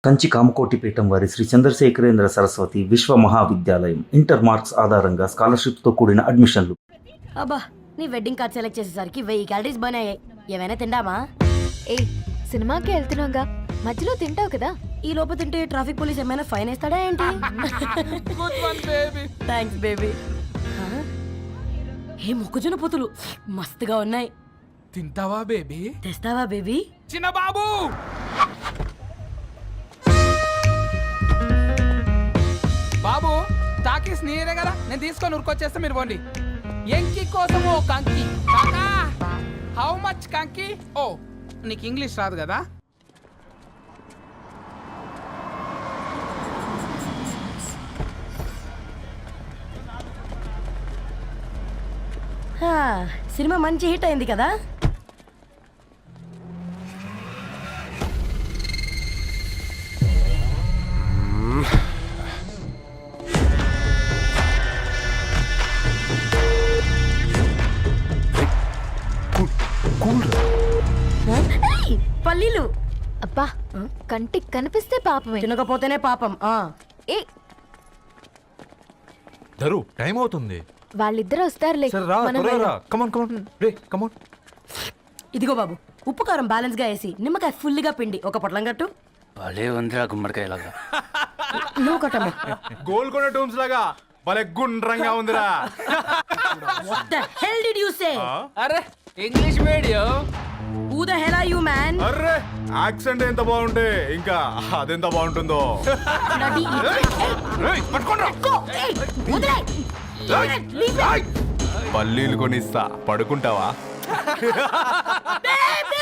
కంచి కామకోటిపీఠం వారి శ్రీ చంద్రశేఖరేంద్ర సరస్వతి విశ్వ మహావిద్యాలయం inter marks ఆధారంగా స్కాలర్షిప్తో కూడిన అడ్మిషన్లు. అబ్బా, నీ వెడ్డింగ్ కార్డ్ సెలెక్ట్ చేసేసరికి 1000 క్యాలరీస్ బర్న్ అయ్యాయి. ఏమైనా తిందామా? ఏ సినిమాకి వెళ్తున్నాగా, మధ్యలో తింటావు కదా. ఈ లోపు తింటే ట్రాఫిక్ పోలీస్ ఏమైనా ఫైన్ వేస్తాడా ఏంటి? Thanks baby. ఏ మొక్కజొన్న పొతులు మస్తుగా ఉన్నాయి. తింటావా బేబీ? తెస్తావా బేబీ? చిన్న బాబు బాబు టాకీస్ నీరే కదా, నేను తీసుకొని ఉరికొచ్చేస్తా, మీరు పోండి. ఎంకి కోసం ఓ కంకి కాకా. హౌ మచ్ కంకి? ఓ నీకు ఇంగ్లీష్ రాదు కదా. హా, సినిమా మంచి హిట్ అయింది కదా. ఏయ్, పల్లీలు అబ్బా, కంటికి కనిపిస్తే పాపమే, తినకపోతేనే పాపం. ఏ ధరు టైం అవుతుంది. వాళ్ళిద్దరూ వస్తారులే. సరే రా, మనం త్వరగా రా. వెళ్దాం. కమాన్ కమాన్ రే కమాన్. ఇదిగో బాబు, ఉప్పు కారం బ్యాలెన్స్ గా వేసి నిమ్మకాయ ఫుల్గా పిండి ఒక పొట్లం కట్టు. భలే ఉందిరా గుమ్మడికాయలాగా. నువ్వు కట్టమ్మా. గోల్కొండ టూమ్స్ లాగా భలే గుండ్రంగా ఉందిరా. What the hell did you say? అరే English medium. Who the hell are you, man? Array accent ఎంత బాగుంటే ఇంకా అదెంత బాగుంటుందో. Bloody idiot. Hey, go. Hey, వదిలేయ్. Leave it. పల్లీలు కొనిస్తా, పడుకుంటావా? Baby!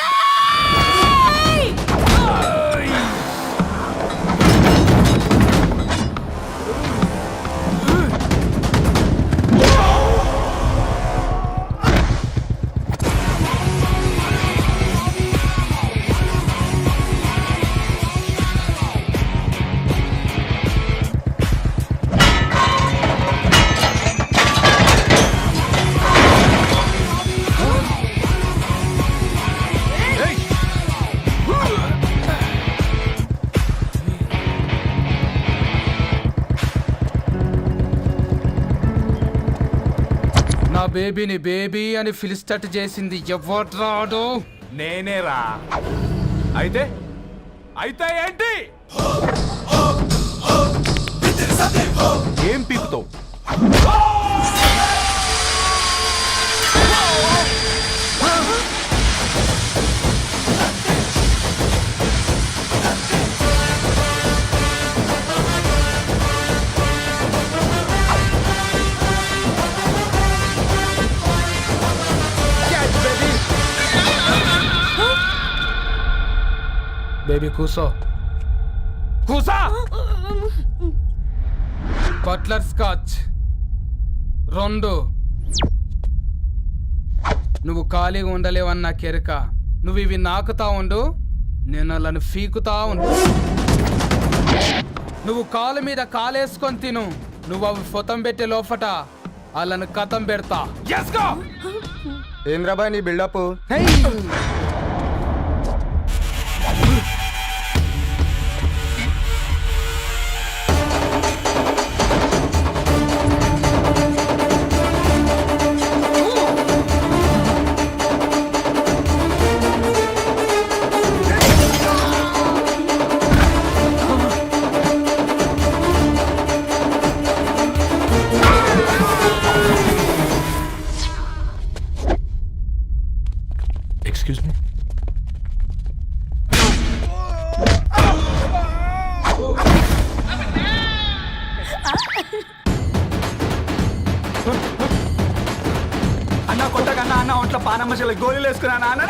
నా బేబీని బేబీ అని ఫిలిస్టట్ చేసింది ఎవడ్రాడు? నేనేరా. అయితే అయితే ఏంటి? ఏం పీకుతావు? బేబీ కూసో, కూసా. Buttler scotch 2. నువ్వు ఖాళీగా ఉండలేవన్న కెరక. నువ్వు ఇవి నాకుతా ఉండు, నేను అలాను ఫీకుతా ఉండు. నువ్వు కాలు మీద కాలేసుకొని తిను. నువ్వు అవి ఫొతం పెట్టే లోపట అలాను కథం పెడతా. ఏం రాబాయ్ నీ బిల్డప్? Excuse me. అన్న కొట్టకన్నా అన్న ఒంట్లో పానమ్మశల గోళీలు వేసుకున్నాను అన్న.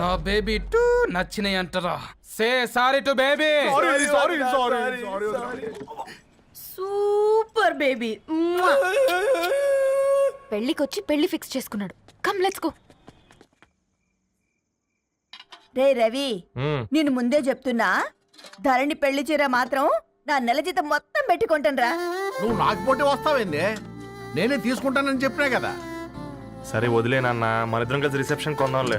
నా బేబీ టూ నచ్చినాయి అంటారా? Say sorry to baby. Sorry sorry sorry sorry. Super baby. పెళ్ళికొచ్చి పెళ్లి ఫిక్స్ చేసుకున్నాడు. Come let's go. రే రవి, నేను ముందే చెప్తున్నా, ధరణి పెళ్లి చీర మాత్రం నా నెల జీతం మొత్తం పెట్టుకుంటానురా. నువ్వు నాకు పోటీ వస్తావేంది? నేనే తీసుకుంటానని చెప్పినా కదా. సరే వదిలేనన్నా, మన ఇద్దరం కలిసి రిసెప్షన్ కొందాంలే.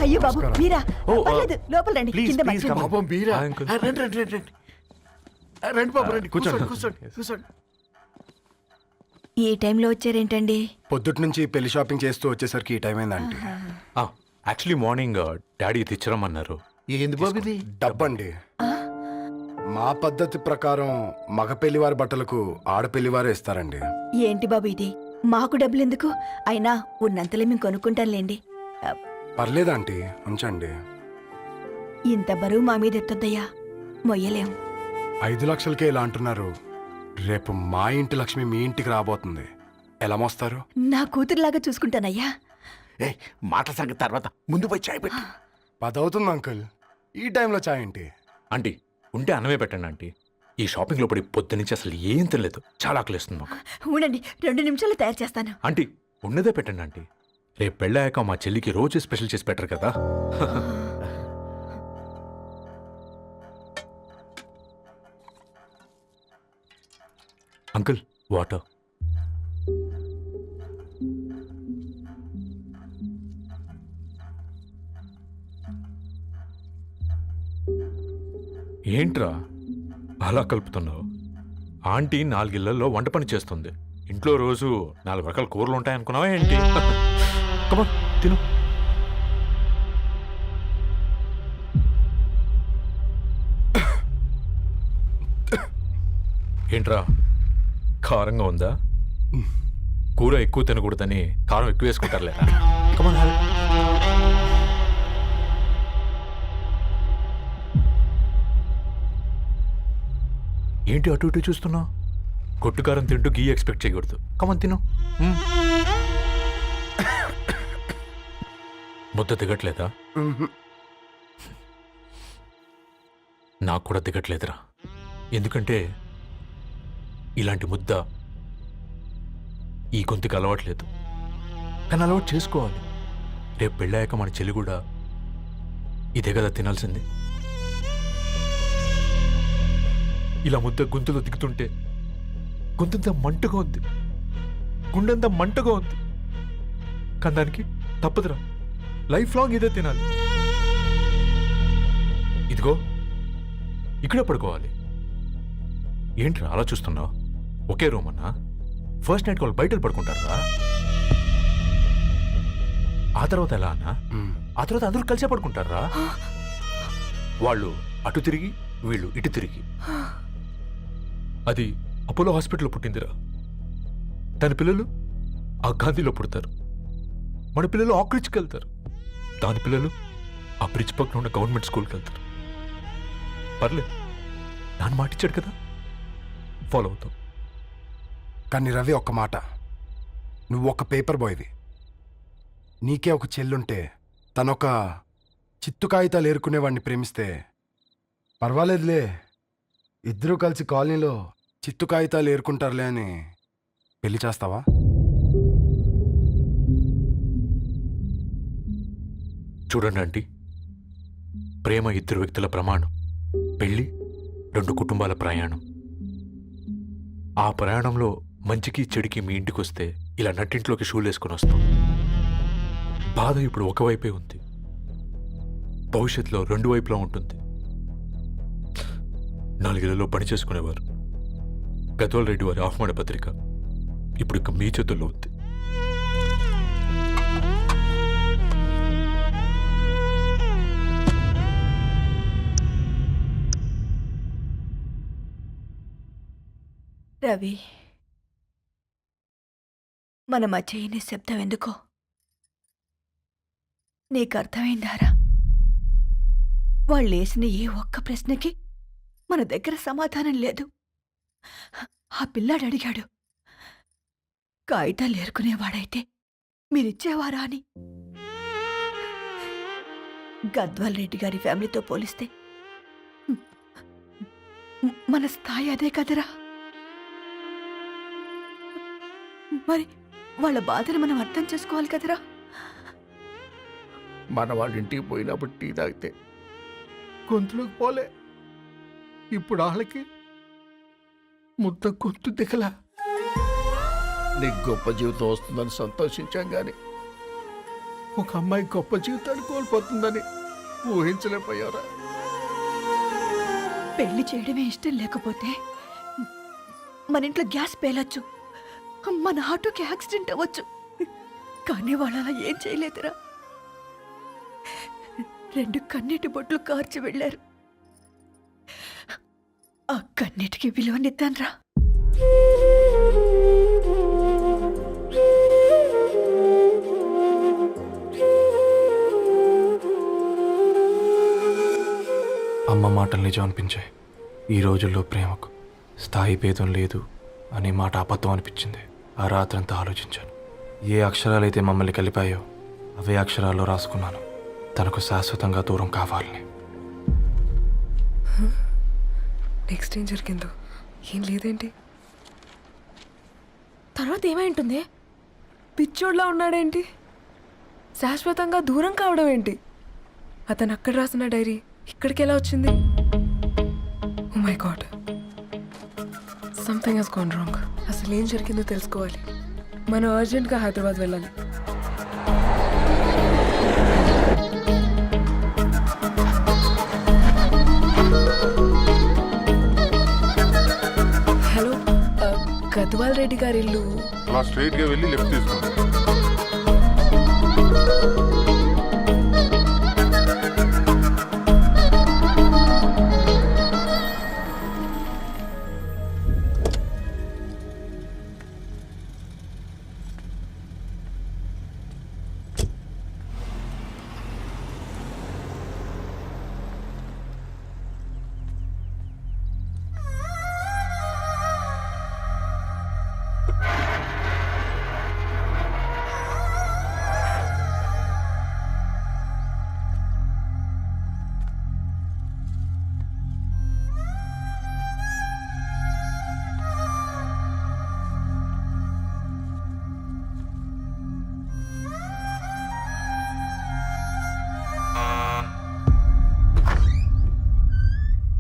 అయ్యో బాబు మీరా, పర్లేదు, లోపల రండి. కింద మర్చిపోయాను. పాపం మీరా? ఆ, అంకుల్. రండి రండి రండి రండి. రండి బాబు రండి, కూర్చోండి కూర్చోండి కూర్చోండి. ఈ టైంలో వచ్చారేంటండి? పొద్దుటి నుంచి పెళ్లి షాపింగ్ చేస్తూ వచ్చేసరికి ఈ టైం అయిందండి. యాక్చువల్లీ మార్నింగ్ డాడీ తెచ్చిరమ్మన్నారు. ఏంది బాబు ఇది? డబ్బండి. మా పద్ధతి ప్రకారం మగ పెళ్లివారి బట్టలకు ఆడపెళ్లివారే ఇస్తారండి. ఏంటి బాబు ఇది? మాకు డబ్బులు ఎందుకు? అయినా ఉన్నంతలే మేము కొనుక్కుంటాంలేండి. పర్లేదంటీ, ఉంచండి. ఇంత బరువు మా మీద ఎత్తొద్దయ్యా, మొయ్యలేం. 5 లక్షలకే ఇలా అంటున్నారు. రేపు మా ఇంటి లక్ష్మి మీ ఇంటికి రాబోతుంది. ఎలా మోస్తారు? నా కూతురులాగా చూసుకుంటానయ్యా. ఏ మాటల సంగతి తర్వాత, ముందు పోయి చాయ్ పెట్టి. 10 అవుతుంది అంకుల్, ఈ టైంలో చాయ్ ఏంటి? ఆంటీ ఉంటే అన్నమే పెట్టండి ఆంటీ. ఈ షాపింగ్లో పడి పొద్దు నుంచి అసలు ఏం తినలేదు. చాలా ఆకలిస్తుంది మాకు. ఉండండి, 2 నిమిషాలు తయారు చేస్తాను. ఆంటీ ఉన్నదే పెట్టండి ఆంటీ. రేపు పెళ్ళాక మా చెల్లికి రోజు స్పెషల్ చేసి పెట్టరు కదా. Uncle water. ఏంట్రా అలా కలుపుతున్నావు? ఆంటీ 4 ఇళ్లలో వంట పని చేస్తుంది. ఇంట్లో రోజు 4 రకాల కూరలు ఉంటాయనుకున్నావా ఏంటి? కమా తిను. ఏంట్రా కారంగా ఉందా? కూర ఎక్కువ తినకూడదని కారం ఎక్కువ వేసుకుంటారులేరా. కమా ఏంటి అటు ఇటు చూస్తున్నావు? కొట్టుకారం తింటూ గీ ఎక్స్పెక్ట్ చేయకూడదు. కమన్ తిను. ముద్ద దిగట్లేదా? నాకు కూడా దిగట్లేదురా. ఎందుకంటే ఇలాంటి ముద్ద ఈ గొంతుకి అలవాట్లేదు. కానీ అలవాటు చేసుకోవాలి. రేపు పెళ్ళాక మన చెల్లి కూడా ఇదే కదా తినాల్సింది. ఇలా ముద్ద గొంతులో దిగుతుంటే గొంతంతా మంటగా ఉంది, గుండెంతా మంటగా ఉంది. కానీ దానికి తప్పదురా, లైఫ్ లాంగ్ ఇదే తినాలి. ఇదిగో ఇక్కడే పడుకోవాలి. ఏంట్రా అలా చూస్తున్నావు? ఒకే రూమ్ అన్నా? ఫస్ట్ నైట్ వాళ్ళు బయట పడుకుంటారా? ఆ తర్వాత ఎలా అన్నా? ఆ తర్వాత అందరూ కలిసే పడుకుంటారా? వాళ్ళు అటు తిరిగి వీళ్ళు ఇటు తిరిగి. అది అపోలో హాస్పిటల్లో పుట్టిందిరా. దాని పిల్లలు ఆ గాంధీలో పుడతారు. మన పిల్లలు ఆక్రిచ్కి వెళ్తారు. దాని పిల్లలు ఆ బ్రిడ్జ్ పక్కన ఉన్న గవర్నమెంట్ స్కూల్కి వెళ్తారు. పర్లేదు, నాన్న మాట ఇచ్చాడు కదా, ఫాలో అవుతాం. కానీ రవి, ఒక్క మాట. నువ్వు ఒక పేపర్ బాయ్వి. నీకే ఒక చెల్లుంటే తనొక చిత్తు కాగితాలు ఏరుకునేవాడిని ప్రేమిస్తే పర్వాలేదులే, ఇద్దరూ కలిసి కాలనీలో చిత్తు కాగితాలు ఏరుకుంటారులే అని పెళ్లి చేస్తావా? చూడండి ఆంటీ, ప్రేమ 2 వ్యక్తుల ప్రమాణం, పెళ్లి 2 కుటుంబాల ప్రయాణం. ఆ ప్రయాణంలో మంచికి చెడుకి మీ ఇంటికి వస్తే ఇలా నట్టింట్లోకి షూలు వేసుకుని వస్తాం. బాధ ఇప్పుడు ఒకవైపే ఉంది, భవిష్యత్తులో 2 వైపులా ఉంటుంది. 4 ఇళ్లలో పని చేసుకునేవారు గద్వాల్ రెడ్డి వారి ఆహ్వాన పత్రిక ఇప్పుడు ఇక మీ చేతుల్లో ఉంది. రవి, మన మధ్య ఈ నిశ్శబ్దం ఎందుకో నీకు అర్థమైందారా? వాళ్ళు వేసిన ఏ ఒక్క ప్రశ్నకి మన దగ్గర సమాధానం లేదు. ఆ పిల్లాడు అడిగాడు, కాగితాలు ఏరుకునేవాడైతే మీరిచ్చేవారా అని. గద్వాల్ రెడ్డి గారి ఫ్యామిలీతో పోలిస్తే మన స్థాయి అదే కదరా. మరి వాళ్ళ బాధను మనం అర్థం చేసుకోవాలి కదరా. మన వాళ్ళ ఇంటికి పోయినప్పుడు టీ తాగితే గొంతులోకి పోలే, ఇప్పుడు వాళ్ళకి ముద్ద గొంతు దిగలా. నీకు గొప్ప జీవితం వస్తుందని సంతోషించాం కానీ ఒక అమ్మాయి గొప్ప జీవితాన్ని కోల్పోతుందని ఊహించలేకపోయారా? పెళ్లి చేయడమే ఇష్టం లేకపోతే మన ఇంట్లో గ్యాస్ పేలొచ్చు, మన ఆటోకి యాక్సిడెంట్ అవ్వచ్చు, కానీ వాళ్ళు అలా ఏం చేయలేదురా. 2 కన్నీటి బొట్లు కార్చి వెళ్ళారు. ఆ కన్నీటికి విలువనిద్దాన్రా. అమ్మ మాటలు నిజం అనిపించాయి. ఈ రోజుల్లో ప్రేమకు స్థాయి భేదం లేదు అనే మాట అబద్ధం అనిపించింది. ఆ రాత్రంతా ఆలోచించాను. ఏ అక్షరాలైతే మమ్మల్ని కలిపాయో అవే అక్షరాల్లో రాసుకున్నాను, తనకు శాశ్వతంగా దూరం కావాలని. నెక్స్ట్ ఏం జరిగిందో ఏం లేదేంటి? తర్వాత ఏమై ఉంటుంది? పిచ్చోడ్లా ఉన్నాడేంటి? శాశ్వతంగా దూరం కావడం ఏంటి? అతను అక్కడ రాసిన డైరీ ఇక్కడికి ఎలా వచ్చింది? Oh my god, something has gone wrong. అసలు ఏం జరిగిందో తెలుసుకోవాలి. మనం అర్జెంట్గా హైదరాబాద్ వెళ్ళాలి. హలో, గద్వాల్ రెడ్డి గారి ఇల్లు అలా స్ట్రైట్ గా వెళ్ళి లెఫ్ట్ తీసుకోండి.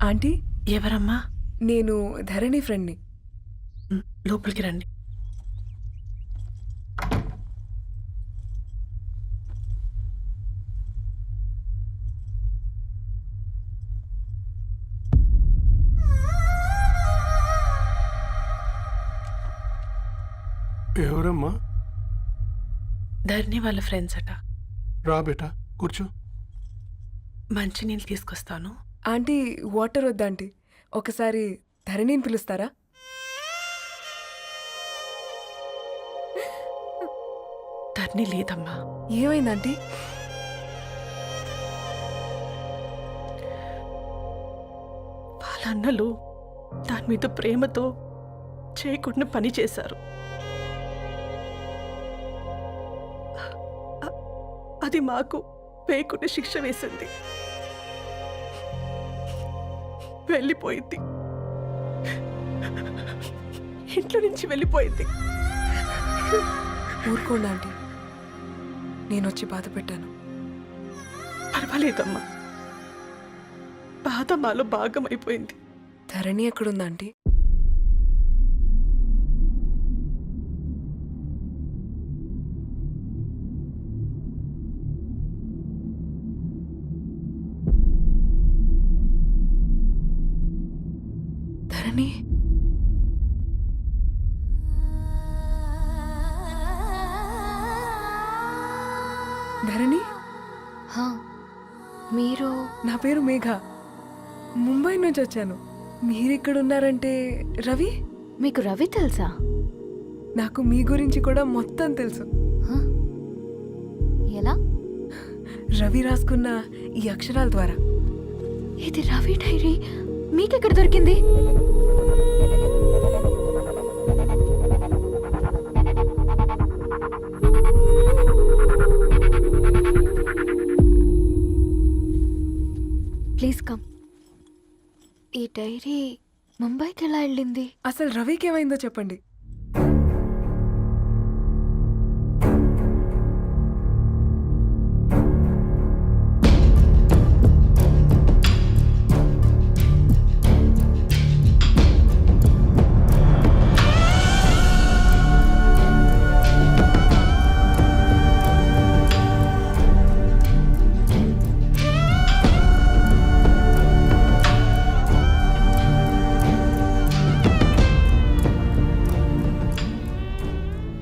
ఆంటీ ఎవరమ్మా? నేను ధరణి ఫ్రెండ్ని. లోపలికి రండి. ఎవరమ్మా? ధరణి వాళ్ళ ఫ్రెండ్స్ అట. రా బేటా, కూర్చో. మంచినీళ్ళు తీసుకొస్తాను. ఆంటీ వాటర్ వద్దా ఆంటీ? ఒకసారి ధరణిని పిలుస్తారా? ధరణి లేదమ్మా. ఏమైందంటీ? వాళ్ళ అన్నలు దాని మీద ప్రేమతో చేయకుండా పని చేశారు. అది మాకు వేయకుండా శిక్ష వేసింది. వెళ్ళిపోయింది, ఇంట్లో నుంచి వెళ్ళిపోయింది. ఊరుకోండి ఆంటీ, నేను వచ్చి బాధ పెట్టాను. పర్వాలేదమ్మా, బాధ మాలో భాగం అయిపోయింది. ధరణి ఎక్కడుందా ఆంటీ? ధరణి, ధరణి, మీరు? నా పేరు మేఘ, ముంబై నుంచి వచ్చాను. మీరిక్కడున్నారంటే రవి? మీకు రవి తెలుసా? నాకు మీ గురించి కూడా మొత్తం తెలుసు. ఎలా? రవి రాసుకున్న ఈ అక్షరాల ద్వారా. ఇది రవి డైరీ మీకెక్కడ దొరికింది? ఈ డైరీ ముంబైకి ఎలా వెళ్ళింది? అసలు రవికి ఏమైందో చెప్పండి.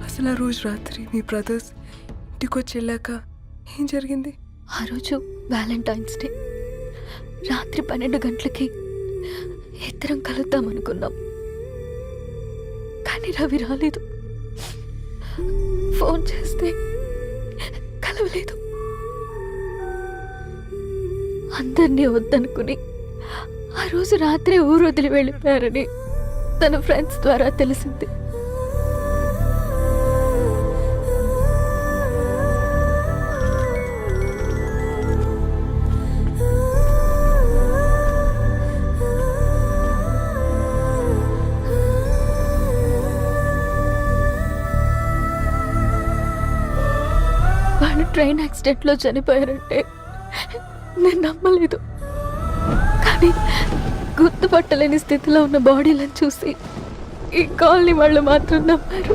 అసలు ఆ రోజు రాత్రి మీ బ్రదర్స్ ఇంటికి వచ్చి వెళ్ళాక ఏం జరిగింది? ఆ రోజు వ్యాలంటైన్స్ డే రాత్రి 12 గంటలకి ఇద్దరం కలుద్దాం అనుకున్నాం. కానీ రవి రాలేదు. ఫోన్ చేస్తే కలవలేదు. అందరినీ వద్దనుకుని ఆ రోజు రాత్రి ఊరు వదిలి వెళ్ళిపోయారని తన ఫ్రెండ్స్ ద్వారా తెలిసింది. వాళ్ళు ట్రైన్ యాక్సిడెంట్లో చనిపోయారంటే నేను నమ్మలేదు. కానీ గుర్తుపట్టలేని స్థితిలో ఉన్న బాడీలను చూసి ఈ కాలనీ వాళ్ళు మాత్రం నమ్మారు.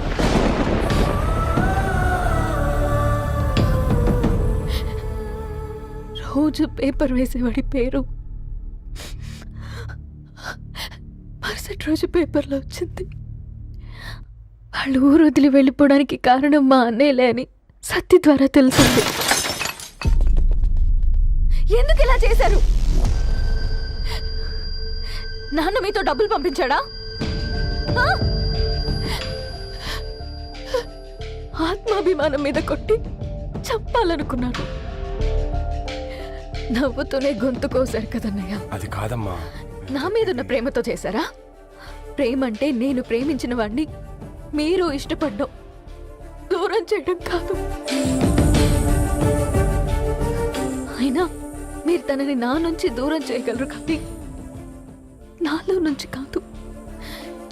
రోజు పేపర్ వేసేవాడి పేరు మరుసటి రోజు పేపర్లో వచ్చింది. వాళ్ళు ఊరు వదిలి వెళ్ళిపోవడానికి కారణం మా అన్నయ్యలే అని సత్తి ద్వారా తెలిసింది. ఎందుకు ఇలా చేశారు? నాన్న మీతో డబ్బులు పంపించాడా? ఆ? ఆత్మాభిమానం మీద కొట్టి చంపాలనుకున్నాను. నవ్వుతూనే గొంతు కోసారు కదన్నయ్య. అది కాదమ్మా. నా మీదున్న ప్రేమతో చేశారా? ప్రేమ అంటే నేను ప్రేమించిన వాడిని మీరు ఇష్టపడ్డం, దూరం చేయడం కాదు. అయినా మీరు తనని నా నుంచి దూరం చేయగలరు కానీ నాలో నుంచి కాదు.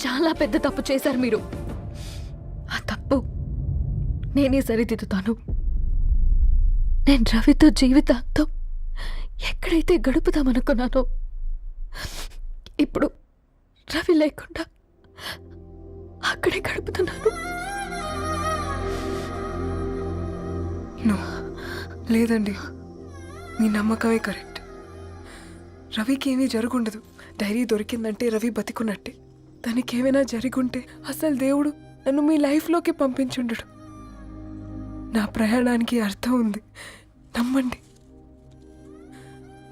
చాలా పెద్ద తప్పు చేశారు మీరు. ఆ తప్పు నేనే సరిదిద్దుతాను. నేను రవితో జీవితాంతం ఎక్కడైతే గడుపుదామనుకున్నానో ఇప్పుడు రవి లేకుండా అక్కడే గడుపుతున్నాను. లేదండి, మీ నమ్మకమే కరెక్ట్. రవికి ఏమీ జరుగుండదు. డైరీ దొరికిందంటే రవి బతికున్నట్టే. తనకేమైనా జరిగుంటే అసలు దేవుడు నన్ను మీ లైఫ్లోకి పంపించుండడు. నా ప్రయాణానికి అర్థం ఉంది, నమ్మండి.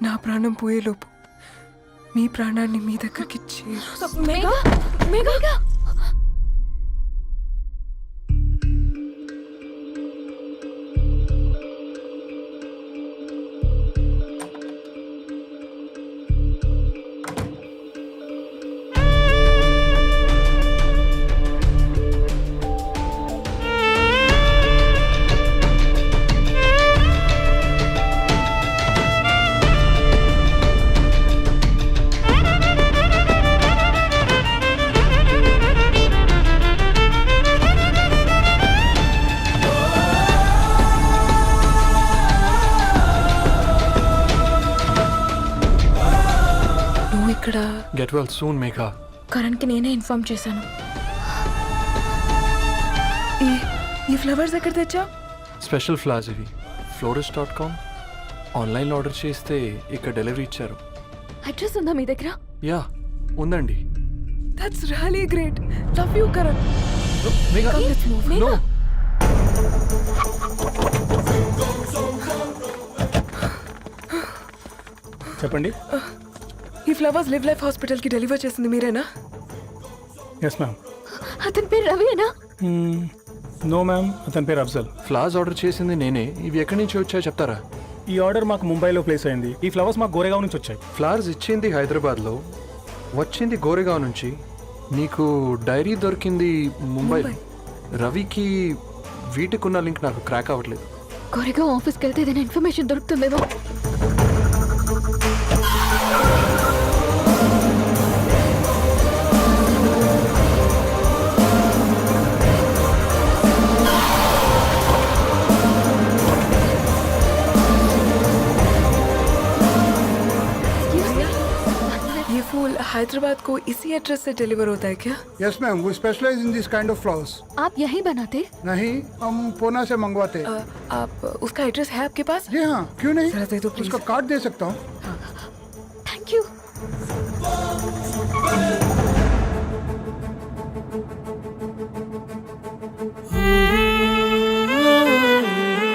నా ప్రాణం పోయేలోపు మీ ప్రాణాన్ని మీ దగ్గరికి ఇక్కడ గెట్ వెల్ సూన్ మేఘా. కరణ్కి నేనే ఇన్ఫార్మ్ చేశాను. ఈ ఫ్లవర్స్ ఎక్కడ తెచ్చా? స్పెషల్ ఫ్లవర్స్ ఇవి. florist.com ఆన్లైన్లో ఆర్డర్ చేస్తే ఇక్కడ డెలివరీ ఇచ్చారు. అడ్రస్ ఉందా మీ దగ్గర? యా ఉందండి. That's really great. Love you Karan. Megha no. చెప్పండి. ఈ ఫ్లవర్స్ లివ్ లైఫ్ హాస్పిటల్కి డెలివర్ చేసింది మీరేనా? Yes ma'am. అతని పేరు రవియేనా? నో మ్యామ్, అతని పేరు అఫ్జల్. ఫ్లవర్స్ ఆర్డర్ చేసింది నేనే. ఇవి ఎక్కడి నుంచి వచ్చాయో చెప్తారా? ఈ ఆర్డర్ మాకు ముంబైలో ప్లేస్ అయింది. ఈ ఫ్లవర్స్ మాకు గోరేగావ్ నుంచి వచ్చాయి. ఫ్లవర్స్ ఇచ్చింది హైదరాబాద్లో, వచ్చింది గోరేగావ్ నుంచి. నీకు డైరీ దొరికింది ముంబై. రవికి వీటికున్న లింక్ నాకు క్రాక్ అవ్వట్లేదు. గోరేగావ్ ఆఫీస్కి వెళ్తే ఏదైనా ఇన్ఫర్మేషన్ దొరుకుతుందేమో. हैदराबाद को इसी एड्रेस से डिलीवर होता है क्या? Yes ma'am, we specialise in this kind of flowers. आप यहीं बनाते? नहीं, हम पूना से मंगवाते। आप उसका एड्रेस है आपके पास? जी हाँ, क्यों नहीं? जरा दे दो प्लीज। उसका कार्ड दे सकता हूँ। Thank you.